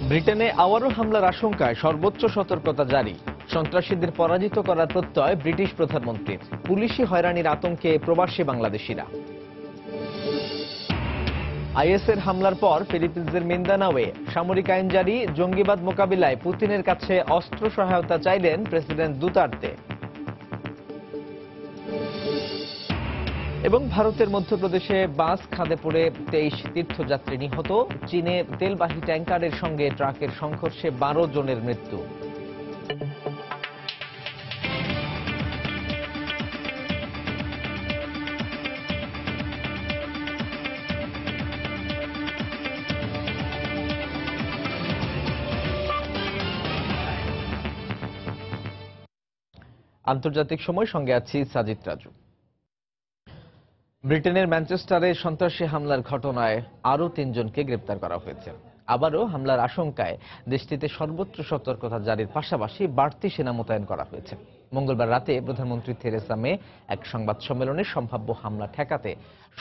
ব্রিটেনে আবারও হামলার আশঙ্কায় সর্বোচ্চ সতর্কতা জারি। সন্ত্রাসীদের পরাজিত করার প্রত্যয় ব্রিটিশ প্রধানমন্ত্রীর। পুলিশি হয়রানির আতঙ্কে প্রবাসী বাংলাদেশিরা। আইএসের হামলার পর ফিলিপিন্সের মিন্দানাওয়ে সামরিক আইন জারি। জঙ্গিবাদ মোকাবিলায় পুতিনের কাছে অস্ত্র সহায়তা চাইলেন প্রেসিডেন্ট দুতার্তে। এবং ভারতের মধ্যপ্রদেশে বাস খাদে পড়ে 23 তীর্থযাত্রী নিহত। চীনে তেলবাহী ট্যাঙ্কারের সঙ্গে ট্রাকের সংঘর্ষে 12 জনের মৃত্যু। আন্তর্জাতিক সময় সঙ্গে আছি সাজিদ রাজু। ব্রিটেনের ম্যানচেস্টারে সন্ত্রাসী হামলার ঘটনায় আরও 3 জনকে গ্রেপ্তার করা হয়েছে। আবারও হামলার আশঙ্কায় দেশটিতে সর্বোচ্চ সতর্কতা জারির পাশাপাশি বাড়তি সেনা মোতায়েন করা হয়েছে। মঙ্গলবার রাতে প্রধানমন্ত্রী থেরেসা মে এক সংবাদ সম্মেলনে সম্ভাব্য হামলা ঠেকাতে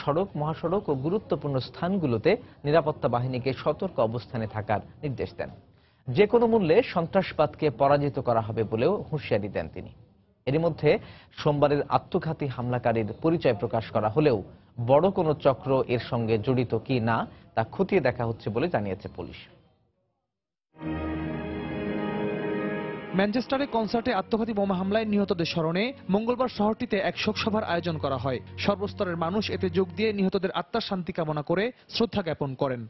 সড়ক, মহাসড়ক ও গুরুত্বপূর্ণ স্থানগুলোতে নিরাপত্তা বাহিনীকে সতর্ক অবস্থানে থাকার নির্দেশ দেন। যে কোনো মূল্যে সন্ত্রাসবাদকে পরাজিত করা হবে বলেও হুঁশিয়ারি দেন তিনি। এরই মধ্যে সোমবারের আত্মঘাতী হামলাকারীর পরিচয় প্রকাশ করা হলেও বড় কোনো চক্র এর সঙ্গে জড়িত কি না তা খতিয়ে দেখা হচ্ছে বলে জানিয়েছে পুলিশ। ম্যানচেস্টারে কনসার্টে আত্মঘাতী বোমা হামলায় নিহতদের স্মরণে মঙ্গলবার শহরটিতে এক শোকসভার আয়োজন করা হয়। সর্বস্তরের মানুষ এতে যোগ দিয়ে নিহতদের আত্মার শান্তি কামনা করে শ্রদ্ধা জ্ঞাপন করেন।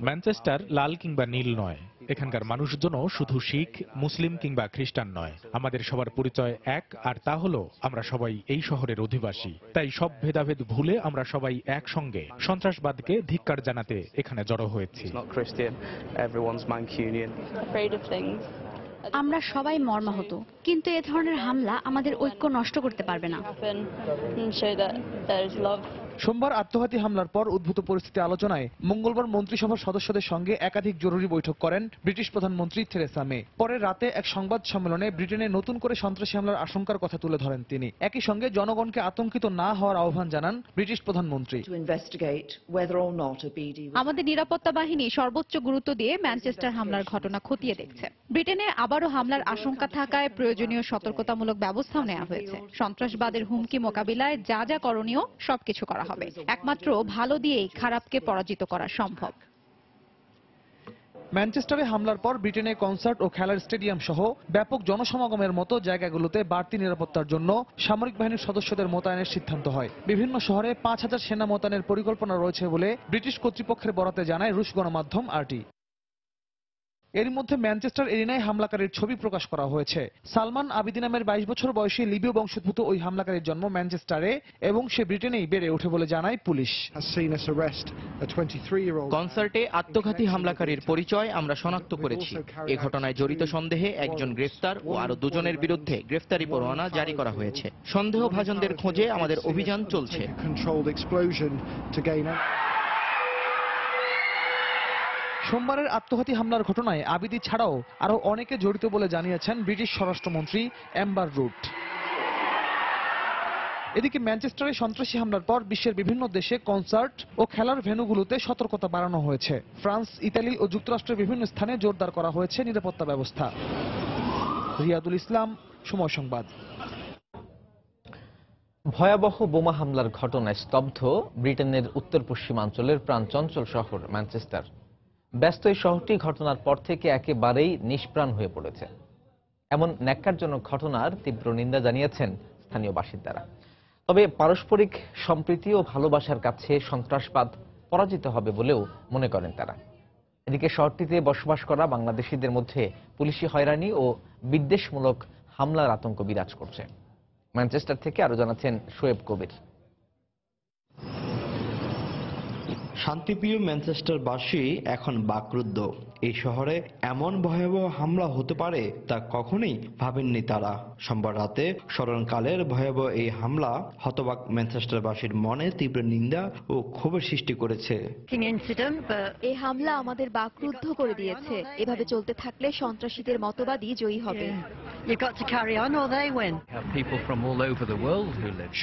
ম্যানচেস্টার লাল কিংবা নীল নয়, এখানকার মানুষজন শুধু শিখ, মুসলিম কিংবা খ্রিস্টান নয়। আমাদের সবার পরিচয় এক, আর তা হলো আমরা সবাই এই শহরের অধিবাসী। তাই সব ভেদাভেদ ভুলে আমরা সবাই একসঙ্গে সন্ত্রাসবাদকে ধিক্কার জানাতে এখানে জড়ো হয়েছি। আমরা সবাই মর্মাহত, কিন্তু এ ধরনের হামলা আমাদের ঐক্য নষ্ট করতে পারবে না। সোমবার আত্মঘাতী হামলার পর উদ্ভূত পরিস্থিতি আলোচনায় মঙ্গলবার মন্ত্রিসভার সদস্যদের সঙ্গে একাধিক জরুরি বৈঠক করেন ব্রিটিশ প্রধানমন্ত্রী থেরেসা মে। পরে রাতে এক সংবাদ সম্মেলনে ব্রিটেনে নতুন করে সন্ত্রাসী হামলার আশঙ্কার কথা তুলে ধরেন তিনি। একই সঙ্গে জনগণকে আতঙ্কিত না হওয়ার আহ্বান জানান ব্রিটিশ প্রধানমন্ত্রী। আমাদের নিরাপত্তা বাহিনী সর্বোচ্চ গুরুত্ব দিয়ে ম্যানচেস্টার হামলার ঘটনা খতিয়ে দেখছে। ব্রিটেনে আবারও হামলার আশঙ্কা থাকায় প্রয়োজনীয় সতর্কতামূলক ব্যবস্থাও নেওয়া হয়েছে। সন্ত্রাসবাদের হুমকি মোকাবিলায় যা যা করণীয় সবকিছু করা হবে। একমাত্র ভালো দিয়েই খারাপকে পরাজিত করা সম্ভব। ম্যানচেস্টারে হামলার পর ব্রিটেনে কনসার্ট ও খেলার স্টেডিয়াম সহ ব্যাপক জনসমাগমের মতো জায়গাগুলোতে বাড়তি নিরাপত্তার জন্য সামরিক বাহিনীর সদস্যদের মোতায়েনের সিদ্ধান্ত হয়। বিভিন্ন শহরে 5000 সেনা মোতায়েনের পরিকল্পনা রয়েছে বলে ব্রিটিশ কর্তৃপক্ষের বরাতে জানায় রুশ গণমাধ্যম আরটি। এর মধ্যে ম্যানচেস্টার এরিনায় হামলাকারীর ছবি প্রকাশ করা হয়েছে। সালমান আবিদি নামের 22 বছর বয়সী লিবীয় বংশোদ্ভূত ওই হামলাকারীর জন্ম ম্যানচেস্টারে এবং সে ব্রিটেনেই বেড়ে ওঠে বলে জানায় পুলিশ। কনসার্টে আত্মঘাতী হামলাকারীর পরিচয় আমরা শনাক্ত করেছি। এ ঘটনায় জড়িত সন্দেহে একজন গ্রেফতার ও আরো 2 জনের বিরুদ্ধে গ্রেফতারি পরোয়ানা জারি করা হয়েছে। সন্দেহভাজনদের খোঁজে আমাদের অভিযান চলছে। সোমবারের আত্মঘাতী হামলার ঘটনায় আবিদি ছাড়াও আরো অনেকে জড়িত বলে জানিয়েছেন ব্রিটিশ স্বরাষ্ট্রমন্ত্রী অ্যাম্বার রুড। এদিকে ম্যানচেস্টারে সন্ত্রাসী হামলার পর বিশ্বের বিভিন্ন দেশে কনসার্ট ও খেলার ভেন্যুগুলোতে সতর্কতা বাড়ানো হয়েছে। ফ্রান্স, ইতালি ও যুক্তরাষ্ট্রের বিভিন্ন স্থানে জোরদার করা হয়েছে নিরাপত্তা ব্যবস্থা। রিয়াদুল ইসলাম, সময় সংবাদ। ভয়াবহ বোমা হামলার ঘটনায় স্তব্ধ ব্রিটেনের উত্তর পশ্চিমাঞ্চলের প্রাণচঞ্চল শহর ম্যানচেস্টার। ব্যস্ত এই শহরটি ঘটনার পর থেকে একেবারেই নিষ্প্রাণ হয়ে পড়েছে। এমন ন্যাক্কারজনক ঘটনার তীব্র নিন্দা জানিয়েছেন স্থানীয় বাসিন্দারা। তবে পারস্পরিক সম্প্রীতি ও ভালোবাসার কাছে সন্ত্রাসবাদ পরাজিত হবে বলেও মনে করেন তারা। এদিকে শহরটিতে বসবাস করা বাংলাদেশিদের মধ্যে পুলিশি হয়রানি ও বিদ্বেষমূলক হামলার আতঙ্ক বিরাজ করছে। ম্যানচেস্টার থেকে আরো জানাচ্ছেন শোয়েব কবির। শান্তিপ্রিয় ম্যানচেস্টারবাসী এখন বাকরুদ্ধ। এই শহরে এমন ভয়াবহ হামলা হতে পারে তা কখনোই ভাবেননি তারা। সোমবার রাতে স্মরণকালের ভয়াবহ এই হামলা হতবাক ম্যানচেস্টারবাসীর মনে তীব্র নিন্দা ও ক্ষোভের সৃষ্টি করেছে। এই হামলা আমাদের বাকরুদ্ধ করে দিয়েছে। এভাবে চলতে থাকলে সন্ত্রাসীদের মতবাদই জয়ী হবে।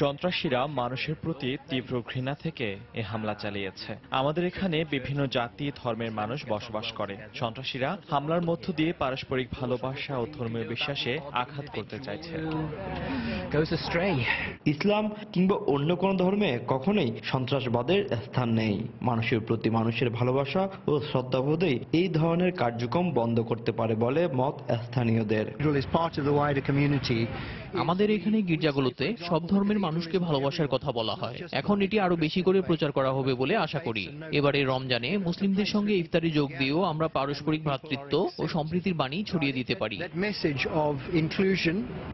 সন্ত্রাসীরা মানুষের প্রতি তীব্র ঘৃণা থেকে এ হামলা চালিয়েছে। আমাদের এখানে বিভিন্ন জাতি ধর্মের মানুষ বসবাস করে। সন্ত্রাসীরা হামলার মধ্য দিয়ে পারস্পরিক ভালোবাসা ও ধর্মীয় বিশ্বাসে আঘাত করতে চাইছে। ইসলাম কিংবা অন্য কোনো ধর্মে কখনোই সন্ত্রাসবাদের স্থান নেই। মানুষের প্রতি মানুষের ভালোবাসা ও শ্রদ্ধাবোধই এই ধরনের কার্যক্রম বন্ধ করতে পারে বলে মত স্থানীয়দের। আমাদের এখানে গির্জাগুলোতে সব ধর্মের মানুষকে ভালোবাসার কথা বলা হয়। এখন এটি আরো বেশি করে প্রচার করা হবে বলে আশা করি। এবারে রমজানে মুসলিমদের সঙ্গে ইফতারি যোগ দিয়েও আমরা পারস্পরিক ভ্রাতৃত্ব ও সম্প্রীতির বাণী ছড়িয়ে দিতে পারি।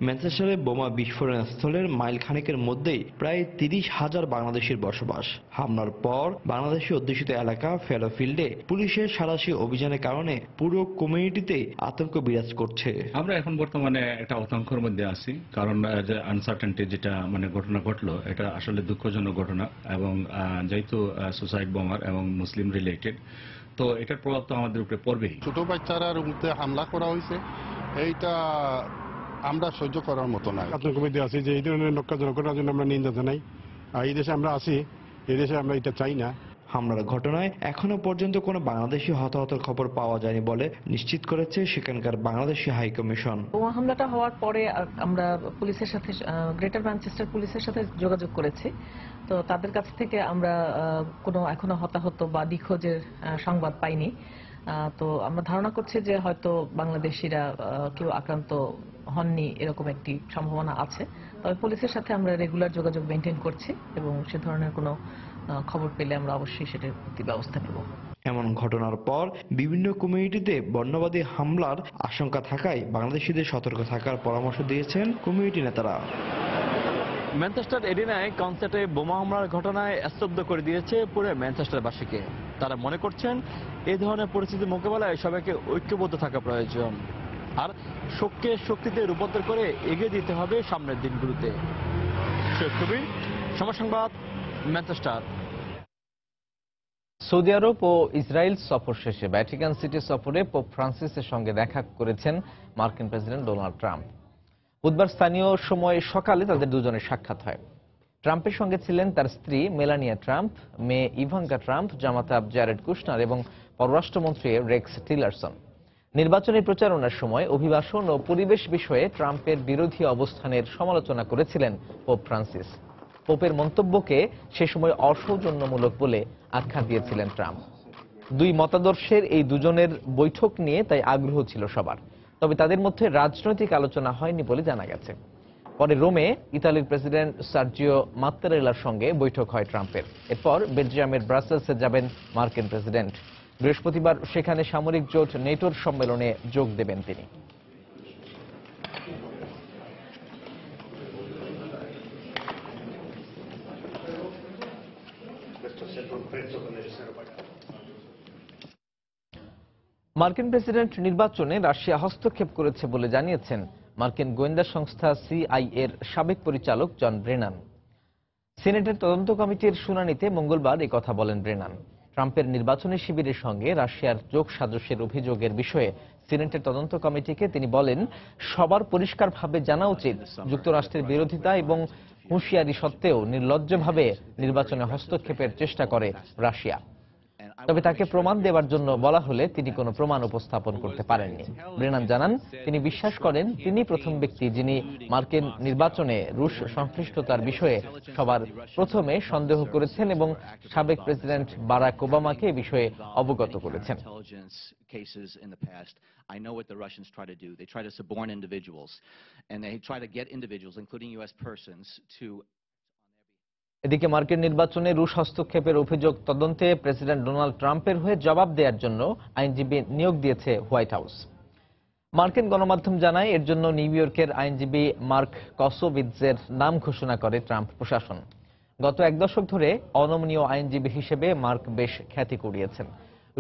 ম্যানচেস্টারে বোমা বিস্ফোরণ স্থলের মাইল খানেকের মধ্যেই প্রায় 30,000 বাংলাদেশির বসবাস। হামলার পর বাংলাদেশি অধ্যুষিত এলাকা ফেলোফিল্ডে পুলিশের সাঁড়াশি অভিযানের কারণে পুরো কমিউনিটিতে আতঙ্ক বিরাজ করছে। আমরা এখন বর্তমানে একটা আতঙ্কের মধ্যে আছি, কারণ যে আনসার্টেনটি যেটা ঘটনা ঘটলো, এটা আসলে দুঃখজনক ঘটনা এবং যেহেতু সুসাইড বোমার এবং মুসলিম রিলেটেড, তো এটার প্রভাব তো আমাদের উপরে পড়বেই। ছোট বাচ্চারার মধ্যে হামলা করা হয়েছে, এইটা আমরা সহ্য করার মতো না। আতঙ্কের মধ্যে আছি যে এই ধরনের লক্ষ্যজনক ঘটনার জন্য আমরা নিন্দা জানাই। এই দেশে আমরা আছি, এই দেশে আমরা এটা চাই না। হামলার ঘটনায় এখনো পর্যন্ত কোনো বাংলাদেশি হতাহতের খবর পাওয়া যায়নি বলে নিশ্চিত করেছে সেখানকার বাংলাদেশি হাই কমিশন। বোমা হামলাটা হওয়ার পরে আমরা পুলিশের সাথে, গ্রেটার ম্যানচেস্টার পুলিশের সাথে যোগাযোগ করেছি। তো তাদের কাছ থেকে আমরা কোনো এখনো হতাহত বা নিখোঁজের সংবাদ পাইনি। তো আমরা ধারণা করছি যে হয়তো বাংলাদেশিরা কেউ আক্রান্ত হননি, এরকম একটি সম্ভাবনা আছে। তবে পুলিশের সাথে আমরা রেগুলার যোগাযোগ মেনটেন করছি এবং সে ধরনের কোনো খবর পেলে আমরা অবশ্যই সেটার প্রতি ব্যবস্থা নেব। এমন ঘটনার পর বিভিন্ন কমিউনিটিতে বর্ণবাদী হামলার আশঙ্কা থাকায় বাংলাদেশিদের সতর্ক থাকার পরামর্শ দিয়েছেন কমিউনিটি নেতারা। ম্যানচেস্টার এরিনায় কনসার্টে বোমা হামলার ঘটনায় স্তব্ধ করে দিয়েছে পুরো ম্যানচেস্টারবাসীকে। তারা মনে করছেন এই ধরনের পরিস্থিতি মোকাবেলায় সবাইকে ঐক্যবদ্ধ থাকা প্রয়োজন, আর শোককে শক্তিতে রূপান্তর করে এগিয়ে দিতে হবে সামনের দিনগুলোতে। শেখ কবির, সময় সংবাদ, ম্যানচেস্টার। সৌদি আরব ও ইসরায়েল সফর শেষে ভ্যাটিকান সিটি সফরে পোপ ফ্রান্সিসের সঙ্গে দেখা করেছেন মার্কিন প্রেসিডেন্ট ডোনাল্ড ট্রাম্প। বুধবার স্থানীয় সময় সকালে তাদের দুজনের সাক্ষাৎ হয়। ট্রাম্পের সঙ্গে ছিলেন তার স্ত্রী মেলানিয়া ট্রাম্প, মেয়ে ইভাঙ্কা ট্রাম্প, জামাতা জ্যারেড কুশনার এবং পররাষ্ট্রমন্ত্রী রেক্স টিলারসন। নির্বাচনী প্রচারণার সময় অভিবাসন ও পরিবেশ বিষয়ে ট্রাম্পের বিরোধী অবস্থানের সমালোচনা করেছিলেন পোপ ফ্রান্সিস। পোপের মন্তব্যকে সে সময় অসৌজন্যমূলক বলে আখ্যা দিয়েছিলেন ট্রাম্প। দুই মতাদর্শের এই দুজনের বৈঠক নিয়ে তাই আগ্রহ ছিল সবার, তবে তাদের মধ্যে রাজনৈতিক আলোচনা হয়নি বলে জানা গেছে। পরে রোমে ইতালির প্রেসিডেন্ট সার্জিও মাত্তারেলার সঙ্গে বৈঠক হয় ট্রাম্পের। এরপর বেলজিয়ামের ব্রাসেলসে যাবেন মার্কিন প্রেসিডেন্ট। বৃহস্পতিবার সেখানে সামরিক জোট নেটোর সম্মেলনে যোগ দেবেন তিনি। মার্কিন প্রেসিডেন্ট নির্বাচনে রাশিয়া হস্তক্ষেপ করেছে বলে জানিয়েছেন মার্কিন গোয়েন্দা সংস্থা সিআইএর সাবেক পরিচালক জন ব্রেনান। সিনেটের তদন্ত কমিটির শুনানিতে মঙ্গলবার এই কথা বলেন ব্রেনান। ট্রাম্পের নির্বাচনী শিবিরের সঙ্গে রাশিয়ার যোগ সাজসের অভিযোগের বিষয়ে সিনেটের তদন্ত কমিটিকে তিনি বলেন, সবার পরিষ্কারভাবে জানা উচিত যুক্তরাষ্ট্রের বিরোধিতা এবং হুঁশিয়ারি সত্ত্বেও নির্লজ্জভাবে নির্বাচনে হস্তক্ষেপের চেষ্টা করে রাশিয়া। তবে তাকে প্রমাণ দেওয়ার জন্য বলা হলে তিনি কোনো প্রমাণ উপস্থাপন করতে পারেননি। ব্রেনান জানান, তিনি বিশ্বাস করেন তিনি প্রথম ব্যক্তি যিনি মার্কিন নির্বাচনে রুশ সংশ্লিষ্টতার বিষয়ে সবার প্রথমে সন্দেহ করেছেন এবং সাবেক প্রেসিডেন্ট বারাক ওবামাকে এ বিষয়ে অবগত করেছেন। Cases in the past, I know what the Russians try to do. They try to suborn individuals, and they try to get individuals, including U.S. persons, to. এদিকে মার্কিন নির্বাচনে রুশ হস্তক্ষেপের অভিযোগ তদন্তে প্রেসিডেন্ট ডোনাল্ড ট্রাম্পের হয়ে জবাব দেওয়ার জন্য আইনজীবী নিয়োগ দিয়েছে হোয়াইট হাউস। মার্কিন গণমাধ্যম জানায় এর জন্য নিউ ইয়র্কের আইনজীবী মার্ক কসোভিৎজের নাম ঘোষণা করে ট্রাম্প প্রশাসন। গত এক দশক ধরে অনমনীয় আইনজীবী হিসেবে মার্ক বেশ খ্যাতি কুড়িয়েছেন।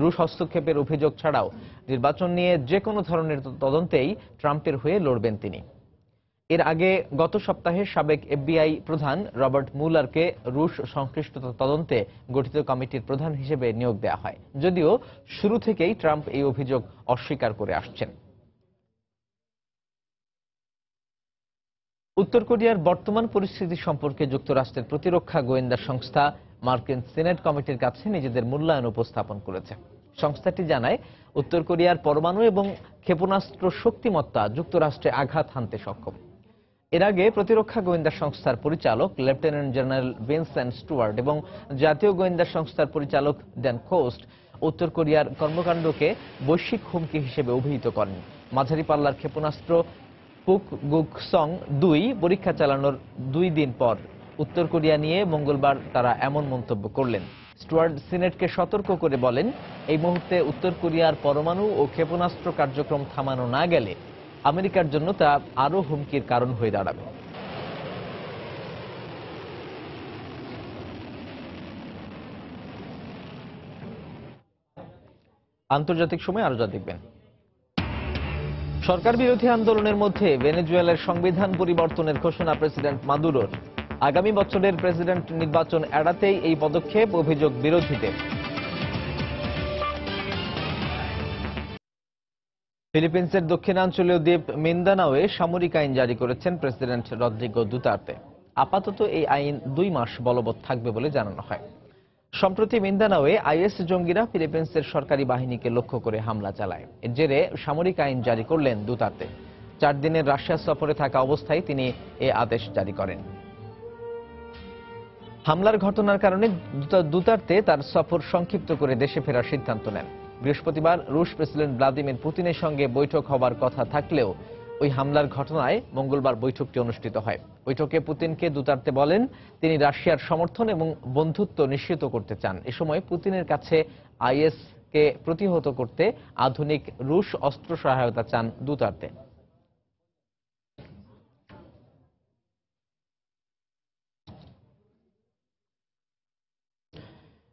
রুশ হস্তক্ষেপের অভিযোগ ছাড়াও নির্বাচন নিয়ে যে কোনো ধরনের তদন্তেই ট্রাম্পের হয়ে লড়বেন তিনি। এর আগে গত সপ্তাহে সাবেক এফবিআই প্রধান রবার্ট মুলারকে রুশ সংশ্লিষ্টতা তদন্তে গঠিত কমিটির প্রধান হিসেবে নিয়োগ দেওয়া হয়, যদিও শুরু থেকেই ট্রাম্প এই অভিযোগ অস্বীকার করে আসছেন। উত্তর কোরিয়ার বর্তমান পরিস্থিতি সম্পর্কে যুক্তরাষ্ট্রের প্রতিরক্ষা গোয়েন্দা সংস্থা মার্কিন সিনেট কমিটির কাছে নিজেদের মূল্যায়ন উপস্থাপন করেছে। সংস্থাটি জানায়, উত্তর কোরিয়ার পরমাণু এবং ক্ষেপণাস্ত্র শক্তিমত্তা যুক্তরাষ্ট্রে আঘাত হানতে সক্ষম। এর আগে প্রতিরক্ষা গোয়েন্দা সংস্থার পরিচালক লেফটেন্যান্ট জেনারেল ভিনসেন্ট স্টুয়ার্ট এবং জাতীয় গোয়েন্দা সংস্থার পরিচালক ড্যান কোস্ট উত্তর কোরিয়ার কর্মকাণ্ডকে বৈশ্বিক হুমকি হিসেবে অভিহিত করেন। মাঝারি পাল্লার ক্ষেপণাস্ত্র পুকগুকসং 2 পরীক্ষা চালানোর 2 দিন পর উত্তর কোরিয়া নিয়ে মঙ্গলবার তারা এমন মন্তব্য করলেন। স্টুয়ার্ট সিনেটকে সতর্ক করে বলেন, এই মুহূর্তে উত্তর কোরিয়ার পরমাণু ও ক্ষেপণাস্ত্র কার্যক্রম থামানো না গেলে আমেরিকার জন্য তা আরও হুমকির কারণ হয়ে দাঁড়াবে। আন্তর্জাতিক সময় আরো যা দেখবেন। সরকার বিরোধী আন্দোলনের মধ্যে ভেনেজুয়েলার সংবিধান পরিবর্তনের ঘোষণা প্রেসিডেন্ট মাদুরোর। আগামী বছরের প্রেসিডেন্ট নির্বাচন এড়াতেই এই পদক্ষেপ, অভিযোগ বিরোধীদের। ফিলিপিন্সের দক্ষিণাঞ্চলীয় দ্বীপ মিন্দানাওয়ে সামরিক আইন জারি করেছেন প্রেসিডেন্ট রদ্রিগো দুতার্তে। আপাতত এই আইন 2 মাস বলবৎ থাকবে বলে জানানো হয়। সম্প্রতি মিন্দানাওয়ে আইএস জঙ্গিরা ফিলিপিন্সের সরকারি বাহিনীকে লক্ষ্য করে হামলা চালায়। এর জেরে সামরিক আইন জারি করলেন দুতার্তে। 4 দিনের রাশিয়া সফরে থাকা অবস্থায় তিনি এ আদেশ জারি করেন। হামলার ঘটনার কারণে দুতার্তে তার সফর সংক্ষিপ্ত করে দেশে ফেরার সিদ্ধান্ত নেন। বৃহস্পতিবার রুশ প্রেসিডেন্ট ভ্লাদিমির পুতিনের সঙ্গে বৈঠক হবার কথা থাকলেও ওই হামলার ঘটনায় মঙ্গলবার বৈঠকটি অনুষ্ঠিত হয়। বৈঠকে পুতিনকে দুতার্তে বলেন, তিনি রাশিয়ার সমর্থন এবং বন্ধুত্ব নিশ্চিত করতে চান। এ সময় পুতিনের কাছে আইএসকে প্রতিহত করতে আধুনিক রুশ অস্ত্র সহায়তা চান দুতার্তে।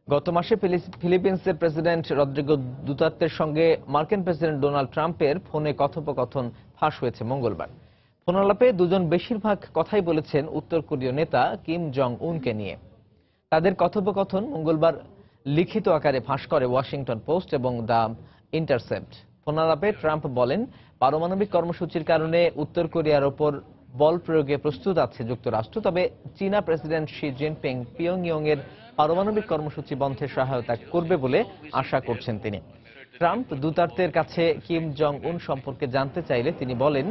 গত মাসে ফিলিপিন্সের প্রেসিডেন্ট রদ্রিগো দুতার্তের সঙ্গে মার্কিন প্রেসিডেন্ট ডোনাল্ড ট্রাম্পের ফোনে কথোপকথন ফাঁস হয়েছে মঙ্গলবার। ফোনালাপে দুজন বেশিরভাগ কথাই বলেছেন উত্তর কোরীয় নেতা কিম জং উনকে নিয়ে। তাদের কথোপকথন মঙ্গলবার লিখিত আকারে ফাঁস করে ওয়াশিংটন পোস্ট এবং দ্য ইন্টারসেপ্ট। ফোনালাপে ট্রাম্প বলেন, পারমাণবিক কর্মসূচির কারণে উত্তর কোরিয়ার ওপর বল প্রয়োগে প্রস্তুত আছে যুক্তরাষ্ট্র, তবে চীনা প্রেসিডেন্ট শি জিনপিং পিয়ংইয়ং এর পারমাণবিক কর্মসূচি বন্ধে সহায়তা করবে বলে আশা করছেন তিনি। ট্রাম্প দুতার্তের কাছে কিম জং উন সম্পর্কে জানতে চাইলে তিনি বলেন,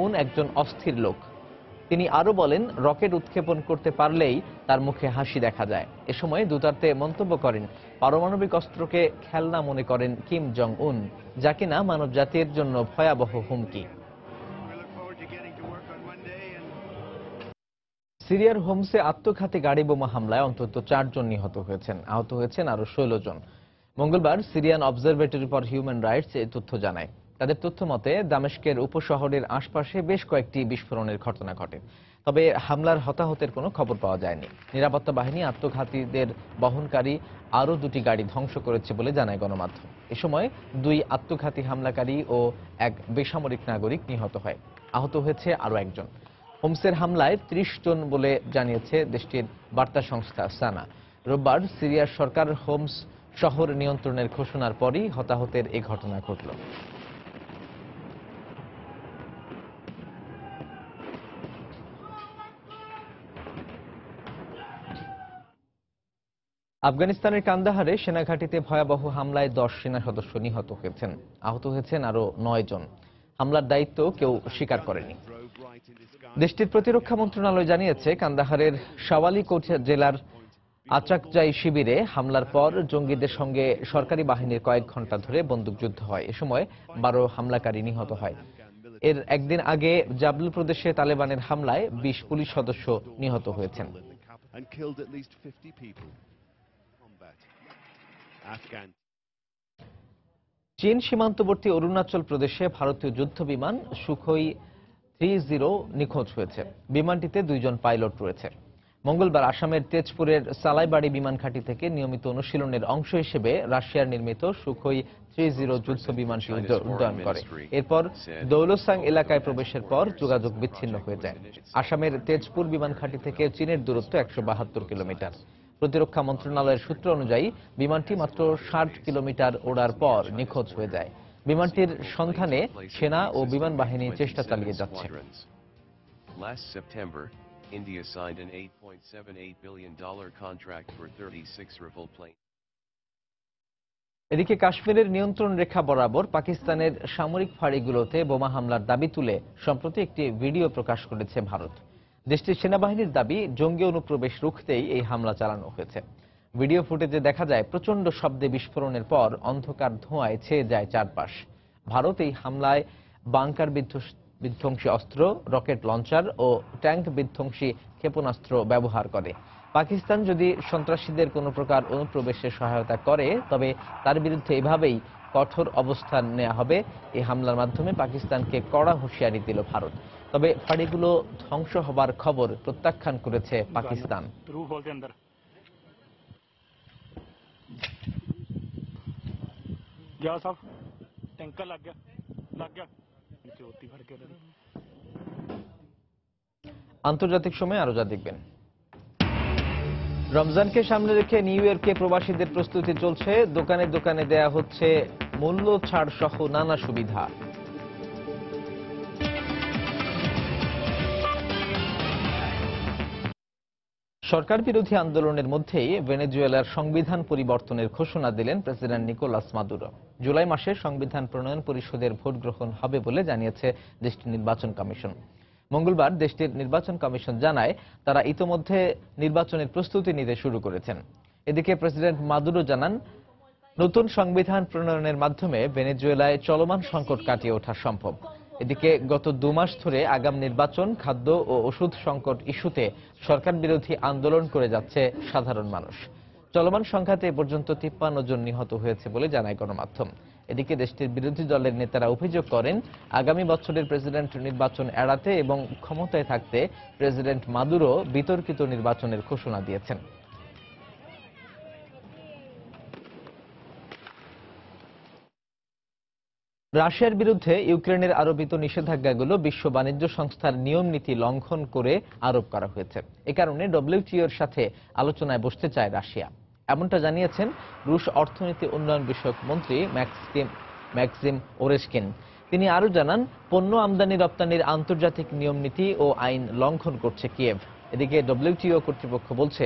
উন একজন অস্থির লোক। তিনি আরো বলেন, রকেট উৎক্ষেপণ করতে পারলেই তার মুখে হাসি দেখা যায়। এ সময় দুতার্তে মন্তব্য করেন, পারমাণবিক অস্ত্রকে খেলনা মনে করেন কিম জং উন, যা কিনা মানবজাতির জন্য ভয়াবহ হুমকি। সিরিয়ার হোমসে আত্মঘাতী গাড়ি বোমা হামলায় অন্তত 4 জন নিহত হয়েছেন, আহত হয়েছেন আরো 16 জন। মঙ্গলবার Syrian observatory for human rights এই তথ্য জানায়। তাদের তথ্য মতে দামেস্কের উপশহরের আশপাশে বেশ কয়েকটি বিস্ফোরণের ঘটনা ঘটে, তবে হামলার হতাহতের কোনো খবর পাওয়া যায়নি। নিরাপত্তা বাহিনী আত্মঘাতীদের বহনকারী আরও 2টি গাড়ি ধ্বংস করেছে বলে জানায় গণমাধ্যম। এ সময় 2 আত্মঘাতী হামলাকারী ও 1 বেসামরিক নাগরিক নিহত হয়, আহত হয়েছে আরও 1 জন। হোমসের হামলায় 30 জন বলে জানিয়েছে দেশটির বার্তা সংস্থা সানা। রোববার সিরিয়ার সরকার হোমস শহর নিয়ন্ত্রণের ঘোষণার পরই হতাহতের এই ঘটনা ঘটল। আফগানিস্তানের কান্দাহারে সেনাঘাঁটিতে ভয়াবহ হামলায় 10 সেনা সদস্য নিহত হয়েছেন, আহত হয়েছেন আরো 9 জন। হামলার দায়িত্ব কেউ স্বীকার করেনি। দেশটির প্রতিরক্ষা মন্ত্রণালয় জানিয়েছে, কান্দাহারের শাওয়ালিকোট জেলার আচাকজাই শিবিরে হামলার পর জঙ্গিদের সঙ্গে সরকারি বাহিনীর কয়েক ঘন্টা ধরে বন্দুকযুদ্ধ হয়। এ সময় 12 হামলাকারী নিহত হয়। এর একদিন আগে জাবল প্রদেশে তালেবানের হামলায় 20 পুলিশ সদস্য নিহত হয়েছেন। চীন সীমান্তবর্তী অরুণাচল প্রদেশে ভারতীয় যুদ্ধ বিমান সুখোই 30 নিখোঁজ হয়েছে। বিমানটিতে 2 জন পাইলট রয়েছে। মঙ্গলবার আসামের তেজপুরের সালাইবাড়ি বিমান ঘাঁটি থেকে নিয়মিত অনুশীলনের অংশ হিসেবে রাশিয়ার নির্মিত সুখোই 30 যুদ্ধ বিমানটি উড্ডয়ন করে। এরপর দৌলসাং এলাকায় প্রবেশের পর যোগাযোগ বিচ্ছিন্ন হয়ে যায়। আসামের তেজপুর বিমান ঘাঁটি থেকে চীনের দূরত্ব 172 কিলোমিটার। প্রতিরক্ষা মন্ত্রণালয়ের সূত্র অনুযায়ী বিমানটি মাত্র 60 কিলোমিটার ওড়ার পর নিখোঁজ হয়ে যায়। বিমানটির সন্ধানে সেনা ও বিমান বাহিনী চেষ্টা চালিয়ে যাচ্ছে। Last September, India signed an $8.78 billion contract for 36 Rafale planes. এদিকে কাশ্মীরের নিয়ন্ত্রণ রেখা বরাবর পাকিস্তানের সামরিক ফাঁড়িগুলোতে বোমা হামলার দাবি তুলে সম্প্রতি একটি ভিডিও প্রকাশ করেছে ভারত। দেশটির সেনাবাহিনীর দাবি, জঙ্গি অনুপ্রবেশ রুখতেই এই হামলা চালানো হয়েছে। ভিডিও ফুটেজে দেখা যায় প্রচণ্ড শব্দে বিস্ফোরণের পর অন্ধকার ধোঁয়ায় ছেয়ে যায় চারপাশ। ভারত এই হামলায় বাংকার বিধ্বংসী অস্ত্র, রকেট লঞ্চার ও ট্যাঙ্ক বিধ্বংসী ক্ষেপণাস্ত্র ব্যবহার করে। পাকিস্তান যদি সন্ত্রাসীদের কোনো প্রকার অনুপ্রবেশে সহায়তা করে, তবে তার বিরুদ্ধে এভাবেই কঠোর অবস্থান নেওয়া হবে। এই হামলার মাধ্যমে পাকিস্তানকে কড়া হুঁশিয়ারি দিল ভারত। তবে ফাঁড়িগুলো ধ্বংস হবার খবর প্রত্যাখ্যান করেছে পাকিস্তান। আন্তর্জাতিক সময় আরো যা দেখবেন। রমজানকে সামনে রেখে নিউ ইয়র্কে প্রবাসীদের প্রস্তুতি চলছে। দোকানে দোকানে দেয়া হচ্ছে মূল্য ছাড় সহ নানা সুবিধা। সরকার বিরোধী আন্দোলনের মধ্যেই ভেনেজুয়েলার সংবিধান পরিবর্তনের ঘোষণা দিলেন প্রেসিডেন্ট নিকোলাস মাদুরো। জুলাই মাসে সংবিধান প্রণয়ন পরিষদের ভোট গ্রহণ হবে বলে জানিয়েছে দেশটির নির্বাচন কমিশন। মঙ্গলবার দেশটির নির্বাচন কমিশন জানায়, তারা ইতোমধ্যে নির্বাচনের প্রস্তুতি নিতে শুরু করেছেন। এদিকে প্রেসিডেন্ট মাদুরো জানান, নতুন সংবিধান প্রণয়নের মাধ্যমে ভেনেজুয়েলায় চলমান সংকট কাটিয়ে ওঠা সম্ভব। এদিকে গত 2 মাস ধরে আগাম নির্বাচন, খাদ্য ও ওষুধ সংকট ইস্যুতে সরকার বিরোধী আন্দোলন করে যাচ্ছে সাধারণ মানুষ। চলমান সংঘাতে এ পর্যন্ত 53 জন নিহত হয়েছে বলে জানায় গণমাধ্যম। এদিকে দেশটির বিরোধী দলের নেতারা অভিযোগ করেন, আগামী বছরের প্রেসিডেন্ট নির্বাচন এড়াতে এবং ক্ষমতায় থাকতে প্রেসিডেন্ট মাদুরো বিতর্কিত নির্বাচনের ঘোষণা দিয়েছেন। রাশিয়ার বিরুদ্ধে ইউক্রেনের আরোপিত নিষেধাজ্ঞাগুলো বিশ্ব বাণিজ্য সংস্থার নিয়ম নীতি লঙ্ঘন করে আরোপ করা হয়েছে। এ কারণে ডব্লিউটিওর সাথে আলোচনায় বসতে চায় রাশিয়া, এমনটা জানিয়েছেন রুশ অর্থনীতি উন্নয়ন বিষয়ক মন্ত্রী ম্যাক্সিম ওরেশকিন। তিনি আরও জানান, পণ্য আমদানি রপ্তানির আন্তর্জাতিক নিয়ম নীতি ও আইন লঙ্ঘন করছে কিয়েভ। এদিকে ডব্লিউটিও কর্তৃপক্ষ বলছে,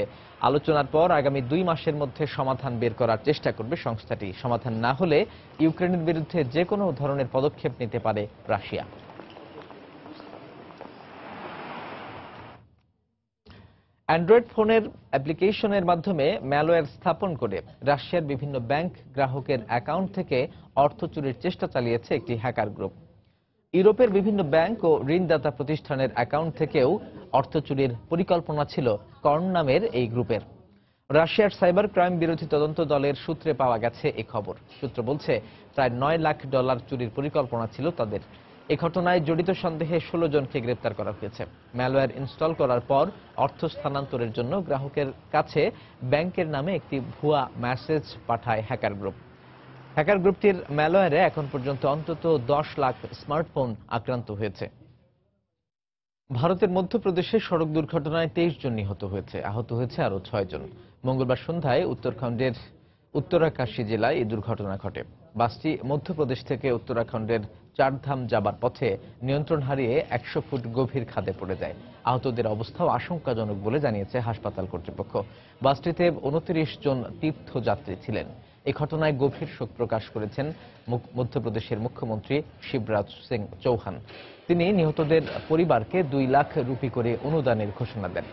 আলোচনার পর আগামী 2 মাসের মধ্যে সমাধান বের করার চেষ্টা করবে সংস্থাটি। সমাধান না হলে ইউক্রেনের বিরুদ্ধে যে কোনো ধরনের পদক্ষেপ নিতে পারে রাশিয়া। অ্যান্ড্রয়েড ফোনের অ্যাপ্লিকেশনের মাধ্যমে ম্যালওয়্যার স্থাপন করে রাশিয়ার বিভিন্ন ব্যাংক গ্রাহকের অ্যাকাউন্ট থেকে অর্থ চুরির চেষ্টা চালিয়েছে একটি হ্যাকার গ্রুপ। ইউরোপের বিভিন্ন ব্যাংক ও ঋণদাতা প্রতিষ্ঠানের অ্যাকাউন্ট থেকেও অর্থ চুরির পরিকল্পনা ছিল কর্ন নামের এই গ্রুপের। রাশিয়ার সাইবার ক্রাইম বিরোধী তদন্ত দলের সূত্রে পাওয়া গেছে এই খবর। সূত্র বলছে, প্রায় $9 লাখ চুরির পরিকল্পনা ছিল তাদের। এই ঘটনায় জড়িত সন্দেহে 16 জনকে গ্রেপ্তার করা হয়েছে। ম্যালওয়্যার ইনস্টল করার পর অর্থ স্থানান্তরের জন্য গ্রাহকের কাছে ব্যাংকের নামে একটি ভুয়া মেসেজ পাঠায় হ্যাকার গ্রুপ। হ্যাকার গ্রুপটির ম্যালওয়্যারে এখন পর্যন্ত অন্তত 10 লাখ স্মার্টফোন আক্রান্ত হয়েছে। ভারতের মধ্যপ্রদেশে সড়ক দুর্ঘটনায় 23 জন নিহত হয়েছে, আহত হয়েছে আরও 6 জন। মঙ্গলবার সন্ধ্যায় উত্তরাখণ্ডের উত্তরাকাশী জেলায় এই দুর্ঘটনা ঘটে। বাসটি মধ্যপ্রদেশ থেকে উত্তরাখণ্ডের চারধাম যাবার পথে নিয়ন্ত্রণ হারিয়ে 100 ফুট গভীর খাদে পড়ে যায়। আহতদের অবস্থাও আশঙ্কাজনক বলে জানিয়েছে হাসপাতাল কর্তৃপক্ষ। বাসটিতে 29 জন তীর্থযাত্রী ছিলেন। এই ঘটনায় গভীর শোক প্রকাশ করেছেন মধ্যপ্রদেশের মুখ্যমন্ত্রী শিবরাজ সিং চৌহান। তিনি নিহতদের পরিবারকে 2 লাখ রুপি করে অনুদানের ঘোষণা দেন।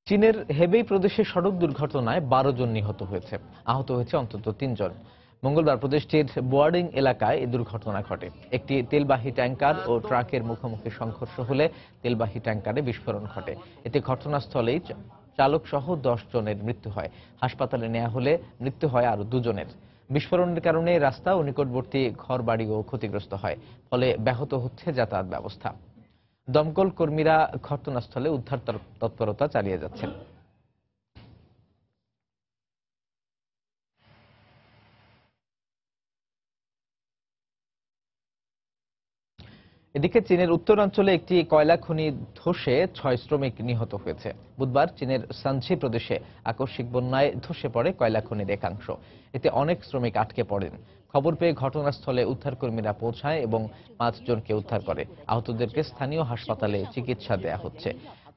চীনের হেবেই প্রদেশে সড়ক দুর্ঘটনায় 12 জন নিহত হয়েছে, আহত হয়েছে অন্তত 3 জন। মঙ্গলবার প্রদেশটির বোয়ার্ডিং এলাকায় এই দুর্ঘটনা ঘটে। একটি তেলবাহী ট্যাঙ্কার ও ট্রাকের মুখোমুখি সংঘর্ষ হলে তেলবাহী ট্যাঙ্কারে বিস্ফোরণ ঘটে। এতে ঘটনাস্থলেই চালক সহ 10 জনের মৃত্যু হয়। হাসপাতালে নেওয়া হলে মৃত্যু হয় আরও 2 জনের। বিস্ফোরণের কারণে রাস্তা ও নিকটবর্তী ঘরবাড়িও ক্ষতিগ্রস্ত হয়, ফলে ব্যাহত হচ্ছে যাতায়াত ব্যবস্থা। দমকল কর্মীরা ঘটনাস্থলে উদ্ধার তৎপরতা চালিয়ে যাচ্ছেন। এদিকে চীনের উত্তরাঞ্চলে একটি কয়লা খনি ধসে 6 শ্রমিক নিহত হয়েছে। বুধবার চীনের সানচি প্রদেশে আকস্মিক বন্যায় ধসে পড়ে কয়লা খনির একাংশ। এতে অনেক শ্রমিক আটকে পড়েন। খবর পেয়ে ঘটনাস্থলে উদ্ধারকর্মীরা পৌঁছায় এবং 5 জনকে উদ্ধার করে। আহতদেরকে স্থানীয় হাসপাতালে চিকিৎসা দেয়া হচ্ছে।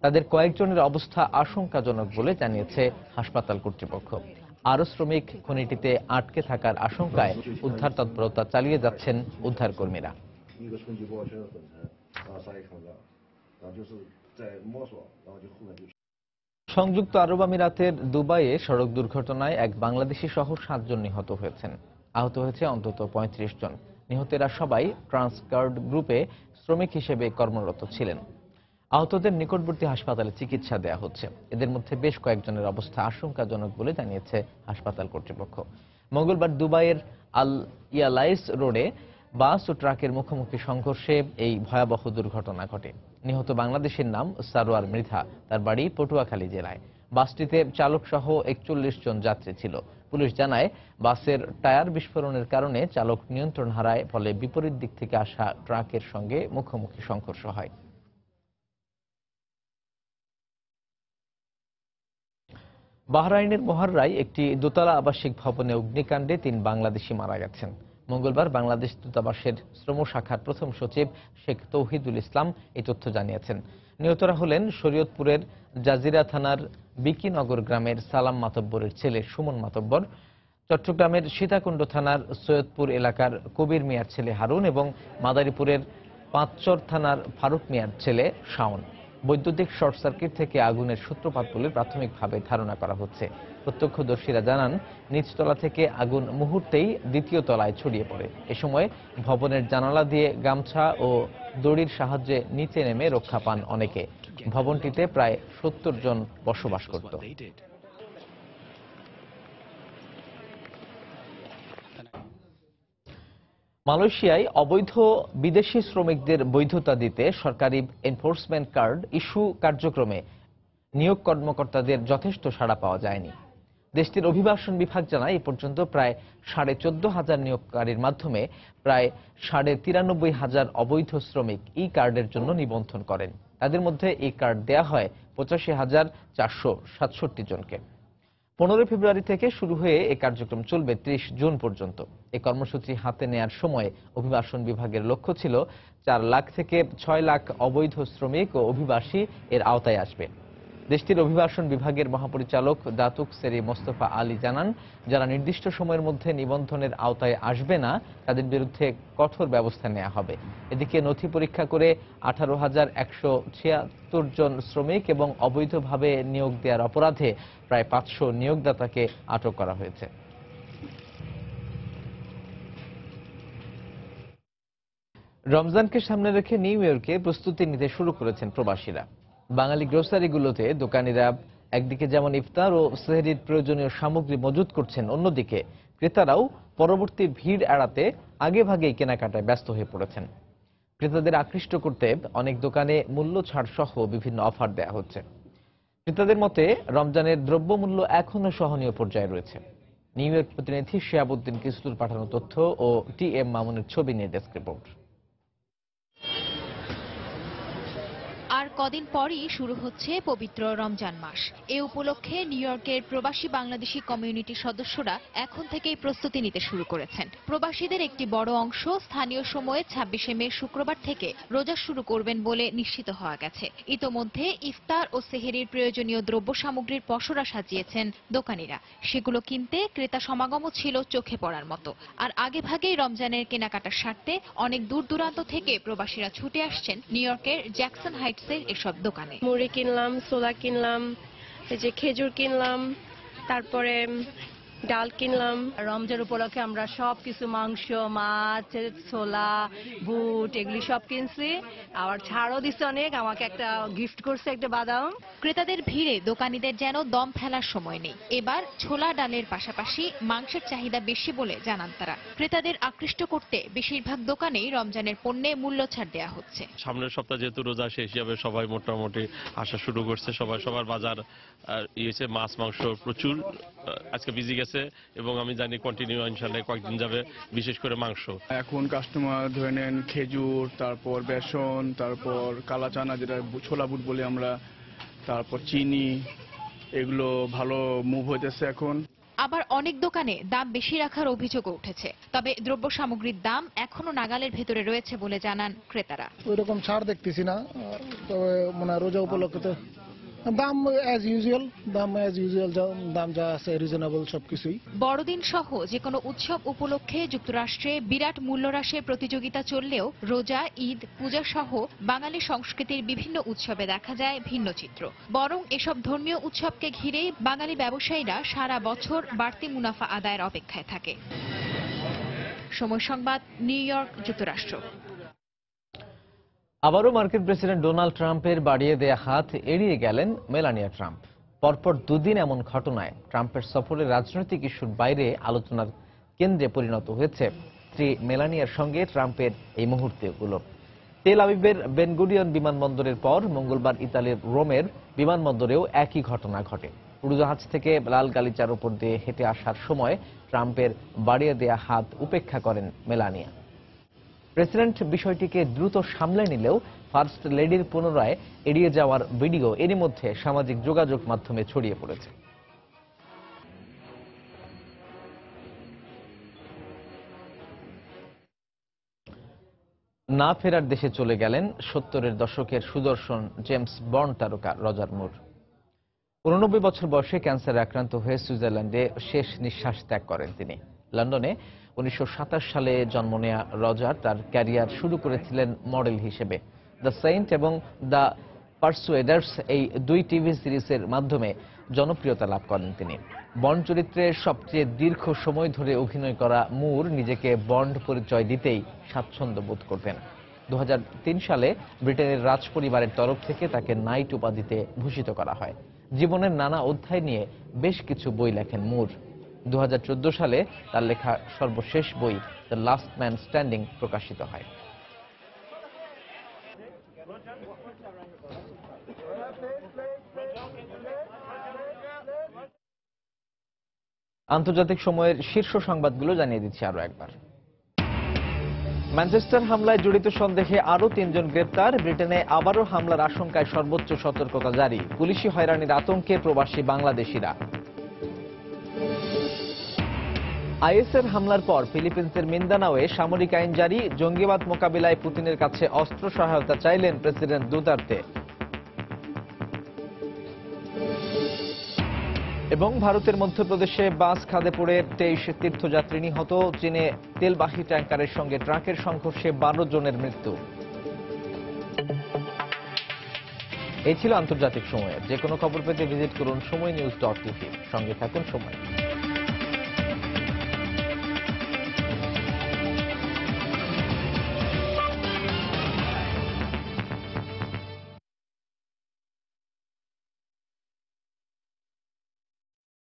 তাদের কয়েকজনের অবস্থা আশঙ্কাজনক বলে জানিয়েছে হাসপাতাল কর্তৃপক্ষ। আরও শ্রমিক খনিটিতে আটকে থাকার আশঙ্কায় উদ্ধার তৎপরতা চালিয়ে যাচ্ছেন উদ্ধারকর্মীরা। সংযুক্ত আরব আমিরাতের দুবাইয়ে সড়ক দুর্ঘটনায় এক বাংলাদেশি সহ 7 জন নিহত হয়েছেন। আহত হয়েছে অন্তত 35 জন। নিহতেরা সবাই ট্রান্সগার্ড গ্রুপে শ্রমিক হিসেবে কর্মরত ছিলেন। আহতদের নিকটবর্তী হাসপাতালে চিকিৎসা দেয়া হচ্ছে। এদের মধ্যে বেশ কয়েকজনের অবস্থা আশঙ্কাজনক বলে জানিয়েছে হাসপাতাল কর্তৃপক্ষ। মঙ্গলবার দুবাইয়ের আল ইয়ালাইস রোডে বাস ও ট্রাকের মুখোমুখি সংঘর্ষে এই ভয়াবহ দুর্ঘটনা ঘটে। নিহত বাংলাদেশের নাম সারোয়ার মৃধা। তার বাড়ি পটুয়াখালী জেলায়। বাসটিতে চালক সহ 41 জন যাত্রী ছিল। পুলিশ জানায়, বাসের টায়ার বিস্ফোরণের কারণে চালক নিয়ন্ত্রণ হারায়, ফলে বিপরীত দিক থেকে আসা ট্রাকের সঙ্গে মুখোমুখি সংঘর্ষ হয়। বাহরাইনের মোহাররায় একটি দোতলা আবাসিক ভবনে অগ্নিকাণ্ডে 3 বাংলাদেশি মারা গেছেন। মঙ্গলবার বাংলাদেশ দূতাবাসের শ্রম শাখার প্রথম সচিব শেখ তৌহিদুল ইসলাম এই তথ্য জানিয়েছেন। নিহতরা হলেন শরীয়তপুরের জাজিরা থানার বিকিনগর গ্রামের সালাম মাতব্বরের ছেলে সুমন মাতব্বর, চট্টগ্রামের সীতাকুণ্ড থানার সৈয়দপুর এলাকার কবির মিয়ার ছেলে হারুন এবং মাদারীপুরের পাঁচচর থানার ফারুক মিয়ার ছেলে শাওন। বৈদ্যুতিক শর্ট সার্কিট থেকে আগুনের সূত্রপাত বলে প্রাথমিকভাবে ধারণা করা হচ্ছে। প্রত্যক্ষদর্শীরা জানান, নিচতলা থেকে আগুন মুহূর্তেই দ্বিতীয় তলায় ছড়িয়ে পড়ে। এ সময় ভবনের জানালা দিয়ে গামছা ও দড়ির সাহায্যে নিচে নেমে রক্ষা পান অনেকে। ভবনটিতে প্রায় 70 জন বসবাস করত। মালয়েশিয়ায় অবৈধ বিদেশি শ্রমিকদের বৈধতা দিতে সরকারি এনফোর্সমেন্ট কার্ড ইস্যু কার্যক্রমে নিয়োগ কর্মকর্তাদের যথেষ্ট সাড়া পাওয়া যায়নি। দেশটির অভিবাসন বিভাগ জানায়, এ পর্যন্ত প্রায় 14,500 নিয়োগকারীর মাধ্যমে প্রায় 93,500 অবৈধ শ্রমিক ই কার্ডের জন্য নিবন্ধন করেন। তাদের মধ্যে এই কার্ড দেয়া হয় 85,467 জনকে। 15 ফেব্রুয়ারি থেকে শুরু হয়ে এই কার্যক্রম চলবে 30 জুন পর্যন্ত। এই কর্মসূচি হাতে নেয়ার সময় অভিবাসন বিভাগের লক্ষ্য ছিল 4 লাখ থেকে 6 লাখ অবৈধ শ্রমিক ও অভিবাসী এর আওতায় আসবে। দেশটির অভিবাসন বিভাগের মহাপরিচালক দাতুক সেরি মোস্তফা আলী জানান, যারা নির্দিষ্ট সময়ের মধ্যে নিবন্ধনের আওতায় আসবে না তাদের বিরুদ্ধে কঠোর ব্যবস্থা নেওয়া হবে। এদিকে নথি পরীক্ষা করে 18,176 জন শ্রমিক এবং অবৈধভাবে নিয়োগ দেওয়ার অপরাধে প্রায় 500 নিয়োগদাতাকে আটক করা হয়েছে। রমজানকে সামনে রেখে নিউ ইয়র্কে প্রস্তুতি নিতে শুরু করেছেন প্রবাসীরা। বাঙালি গ্রোসারিগুলোতে দোকানিরা একদিকে যেমন ইফতার ও সেহরির প্রয়োজনীয় সামগ্রী মজুত করছেন, অন্যদিকে ক্রেতারাও পরবর্তী ভিড় এড়াতে আগেভাগেই কেনাকাটায় ব্যস্ত হয়ে পড়েছেন। ক্রেতাদের আকৃষ্ট করতে অনেক দোকানে মূল্য ছাড় সহ বিভিন্ন অফার দেয়া হচ্ছে। ক্রেতাদের মতে রমজানের দ্রব্যমূল্য এখনো সহনীয় পর্যায়ে রয়েছে। নিউ ইয়র্ক প্রতিনিধি শিহাবুদ্দিন কিসলুর পাঠানো তথ্য ও টি.এম. মামুনের ছবি নিয়ে ডেস্ক রিপোর্ট। আর কদিন পরই শুরু হচ্ছে পবিত্র রমজান মাস। এ উপলক্ষে নিউ ইয়র্কের প্রবাসী বাংলাদেশি কমিউনিটির সদস্যরা এখন থেকেই প্রস্তুতি নিতে শুরু করেছেন। প্রবাসীদের একটি বড় অংশ স্থানীয় সময়ে 26শে মে শুক্রবার থেকে রোজা শুরু করবেন বলে নিশ্চিত হওয়া গেছে। ইতোমধ্যে ইফতার ও সেহরির প্রয়োজনীয় দ্রব্য সামগ্রীর পসরা সাজিয়েছেন দোকানিরা। সেগুলো কিনতে ক্রেতা সমাগমও ছিল চোখে পড়ার মতো। আর আগেভাগেই রমজানের কেনাকাটার স্বার্থে অনেক দূর দূরান্ত থেকে প্রবাসীরা ছুটে আসছেন নিউ ইয়র্কের জ্যাকসন হাইটসের এসব দোকানে। মুড়ি কিনলাম, ছোলা কিনলাম, এই যে খেজুর কিনলাম, তারপরে ডাল কিনলাম। রমজান উপলক্ষে আমরা সব কিছু মাংস, মাছ, ছোলা, বুট এগুলি সব কিনছি। আবার ছাড়ও দিচ্ছে অনেক। আমাকে একটা গিফট করছে একটা বাদাম। ক্রেতাদের ভিড়ে দোকানীদের যেন দম ফেলার সময় নেই। এবার ছোলা ডালের পাশাপাশি মাংসের চাহিদা বেশি বলে জানান তারা। ক্রেতাদের আকৃষ্ট করতে বেশিরভাগ দোকানেই রমজানের পণ্যে মূল্য ছাড় দেওয়া হচ্ছে। সামনের সপ্তাহে যেহেতু রোজা শেষ হিসাবে সবাই মোটামুটি আসা শুরু করছে। সবার বাজার ইয়েছে, মাছ মাংস প্রচুর। আজকে বিজি গেছে গেছে এবং আমি জানি কন্টিনিউ ইনশাআল্লাহ কয়েকদিন যাবে, বিশেষ করে মাংস। এখন কাস্টমার ধরে নেন খেজুর, তারপর বেসন, তারপর কালা চানা যেটা ছোলা বুট বলি আমরা, তারপর চিনি, এগুলো ভালো মুভ হইতেছে এখন। আবার অনেক দোকানে দাম বেশি রাখার অভিযোগও উঠেছে। তবে দ্রব্য সামগ্রীর দাম এখনো নাগালের ভেতরে রয়েছে বলে জানান ক্রেতারা। ওইরকম ছাড় দেখতেছি না, তবে মানে রোজা উপলক্ষে তো দাম অ্যাজ ইউজুয়াল, দাম যা আছে রিজনেবল সবকিছুই। বড়দিন সহ যে কোনো উৎসব উপলক্ষে যুক্তরাষ্ট্রে বিরাট মূল্যহ্রাসের প্রতিযোগিতা চললেও রোজা, ঈদ, পূজা সহ বাঙালি সংস্কৃতির বিভিন্ন উৎসবে দেখা যায় ভিন্ন চিত্র। বরং এসব ধর্মীয় উৎসবকে ঘিরেই বাঙালি ব্যবসায়ীরা সারা বছর বাড়তি মুনাফা আদায়ের অপেক্ষায় থাকে। সময় সংবাদ, নিউ ইয়র্ক, যুক্তরাষ্ট্র। আবারও মার্কিন প্রেসিডেন্ট ডোনাল্ড ট্রাম্পের বাড়িয়ে দেয়া হাত এড়িয়ে গেলেন মেলানিয়া ট্রাম্প। পরপর দুদিন এমন ঘটনায় ট্রাম্পের সফরের রাজনৈতিক ইস্যুর বাইরে আলোচনার কেন্দ্রে পরিণত হয়েছে স্ত্রী মেলানিয়ার সঙ্গে ট্রাম্পের এই মুহূর্তগুলো। তেল আবিবের বেন গুরিয়ন বিমানবন্দরের পর মঙ্গলবার ইতালির রোমের বিমানবন্দরেও একই ঘটনা ঘটে। উড়োজাহাজ থেকে লাল গালিচার উপর দিয়ে হেঁটে আসার সময় ট্রাম্পের বাড়িয়ে দেয়া হাত উপেক্ষা করেন মেলানিয়া। প্রেসিডেন্ট বিষয়টিকে দ্রুত সামলে নিলেও ফার্স্ট লেডির পুনরায় এড়িয়ে যাওয়ার ভিডিও এরই মধ্যে সামাজিক যোগাযোগ মাধ্যমে ছড়িয়ে পড়েছে। না ফেরার দেশে চলে গেলেন 70-এর দশকের সুদর্শন জেমস বন্ড তারকা রজার মুর। 89 বছর বয়সে ক্যান্সারে আক্রান্ত হয়ে সুইজারল্যান্ডে শেষ নিঃশ্বাস ত্যাগ করেন তিনি। লন্ডনে 1927 সালে জন্ম নেয়া রজার তার ক্যারিয়ার শুরু করেছিলেন মডেল হিসেবে। দ্য সেন্ট এবং দ্য পারসুয়েডার্স এই দুই টিভি সিরিজের মাধ্যমে জনপ্রিয়তা লাভ করেন তিনি। বন্ড চরিত্রে সবচেয়ে দীর্ঘ সময় ধরে অভিনয় করা মুর নিজেকে বন্ড পরিচয় দিতেই স্বাচ্ছন্দ্য বোধ করতেন। 2003 সালে ব্রিটেনের রাজ পরিবারের তরফ থেকে তাকে নাইট উপাধিতে ভূষিত করা হয়। জীবনের নানা অধ্যায় নিয়ে বেশ কিছু বই লেখেন মুর। 2014 সালে তার লেখা সর্বশেষ বই দ্য লাস্ট ম্যান স্ট্যান্ডিং প্রকাশিত হয়। আন্তর্জাতিক সময়ের শীর্ষ সংবাদগুলো জানিয়ে দিচ্ছি আরো একবার। ম্যানচেস্টার হামলায় জড়িত সন্দেহে আরো 3 জন গ্রেপ্তার। ব্রিটেনে আবারও হামলার আশঙ্কায় সর্বোচ্চ সতর্কতা জারি। পুলিশি হয়রানির আতঙ্কে প্রবাসী বাংলাদেশিরা। আইএসের হামলার পর ফিলিপিন্সের মিন্দানাওয়ে সামরিক আইন জারি। জঙ্গিবাদ মোকাবিলায় পুতিনের কাছে অস্ত্র সহায়তা চাইলেন প্রেসিডেন্ট দুতার্তে। এবং ভারতের মধ্যপ্রদেশে বাস খাদে পড়ে 23 তীর্থযাত্রী নিহত। চীনে তেলবাহী ট্যাঙ্কারের সঙ্গে ট্রাকের সংঘর্ষে 12 জনের মৃত্যু। এই ছিল আন্তর্জাতিক সময়ের। যে কোনো খবর পেতে ভিজিট করুন সময়নিউজ.tv। সঙ্গে থাকুন সময়।